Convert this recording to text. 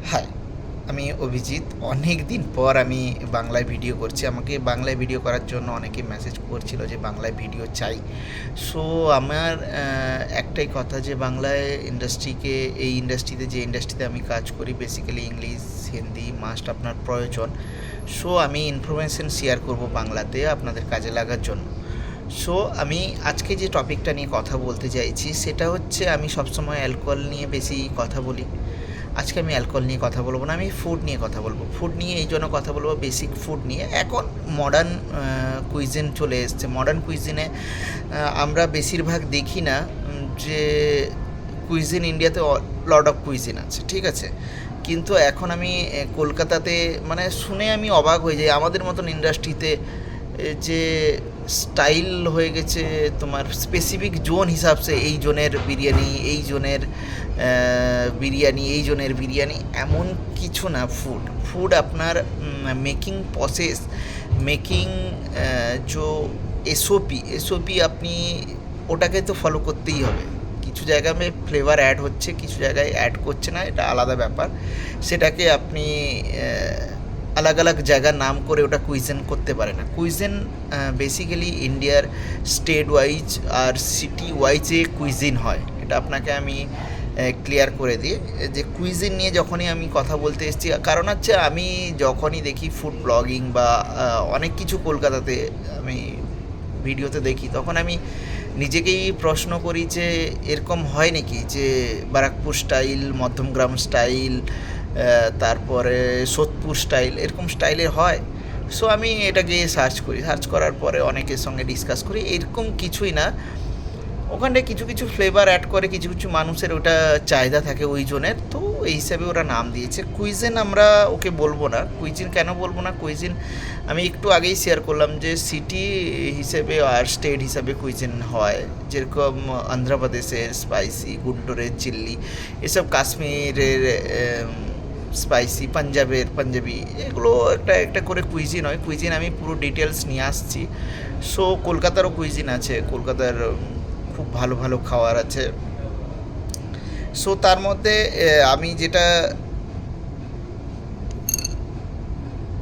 High, আমি অভিজিৎ। অনেক দিন পর আমি বাংলায় ভিডিও করছি। আমাকে বাংলায় ভিডিও করার জন্য অনেকে মেসেজ করছিল যে বাংলায় ভিডিও চাই। সো আমার একটাই কথা যে বাংলায় ইন্ডাস্ট্রিকে, এই ইন্ডাস্ট্রিতে, যে ইন্ডাস্ট্রিতে আমি কাজ করি, বেসিক্যালি ইংলিশ, হিন্দি মাস্ট আপনার প্রয়োজন। সো আমি ইনফরমেশান শেয়ার করব বাংলাতে আপনাদের কাজে লাগার জন্য। সো আমি আজকে যে টপিকটা নিয়ে কথা বলতে চাইছি সেটা হচ্ছে, আমি সবসময় অ্যালকোহল নিয়ে বেশি কথা বলি। আজকে আমি অ্যালকোহল নিয়ে কথা বলবো না, আমি ফুড নিয়ে কথা বলবো। ফুড নিয়ে এই জন্য কথা বলবো, বেসিক ফুড নিয়ে। এখন মডার্ন কুইজিন চলে এসছে। মডার্ন কুইজিনে আমরা বেশিরভাগ দেখি না যে কুইজিন ইন্ডিয়াতে লট অফ কুইজিন আছে, ঠিক আছে। কিন্তু এখন আমি কলকাতাতে মানে শুনে আমি অবাক হয়ে যাই, আমাদের মতন ইন্ডাস্ট্রিতে যে স্টাইল হয়ে গেছে তোমার স্পেসিফিক জোন হিসাবসে, এই জোনের বিরিয়ানি, এই জোনের বিরিয়ানি, এই জোনের বিরিয়ানি, এমন কিছু না। ফুড ফুড আপনার মেকিং প্রসেস, মেকিং जो এসওপি আপনি ওটাকে তো ফলো করতেই হবে। কিছু জায়গায় ফ্লেভার অ্যাড হচ্ছে, কিছু জায়গায় অ্যাড করছে না, এটা আলাদা ব্যাপার। সেটাকে আপনি আলাগ আলাগ জায়গার নাম করে ওটা কুইজেন করতে পারে না। কুইজেন বেসিক্যালি ইন্ডিয়ার স্টেট ওয়াইজ আর সিটি ওয়াইজে কুইজিন হয়, এটা আপনাকে আমি ক্লিয়ার করে দিই। যে কুইজিন নিয়ে যখনই আমি কথা বলতে এসেছি, কারণ হচ্ছে আমি যখনই দেখি ফুড ব্লগিং বা অনেক কিছু কলকাতাতে আমি ভিডিওতে দেখি, তখন আমি নিজেকেই প্রশ্ন করি যে এরকম হয় নাকি যে ব্যারাকপুর স্টাইল, মধ্যমগ্রাম স্টাইল, তারপরে সোদপুর স্টাইল, এরকম স্টাইলের হয়। সো আমি এটাকে সার্চ করি, সার্চ করার পরে অনেকের সঙ্গে ডিসকাস করি, এরকম কিছুই না। ওখানে কিছু কিছু ফ্লেভার অ্যাড করে, কিছু কিছু মানুষের ওটা চাহিদা থাকে ওই জনের, তো এই হিসাবে ওরা নাম দিয়েছে কুইজিন। আমরা ওকে বলবো না কুইজিন। কেন বলবো না কুইজিন? আমি একটু আগেই শেয়ার করলাম যে সিটি হিসেবে আর স্টেট হিসাবে কুইজিন হয়। যেরকম অন্ধ্রপ্রদেশের স্পাইসি, গুন্টুরের চিল্লি, এসব কাশ্মীরের স্পাইসি, পাঞ্জাবের পাঞ্জাবি, এগুলো একটা একটা করে কুইজিন হয়। কুইজিন আমি পুরো ডিটেলস নিয়ে আসছি। সো কলকাতারও কুইজিন আছে, কলকাতার খুব ভালো ভালো খাবার আছে। সো তার মধ্যে আমি যেটা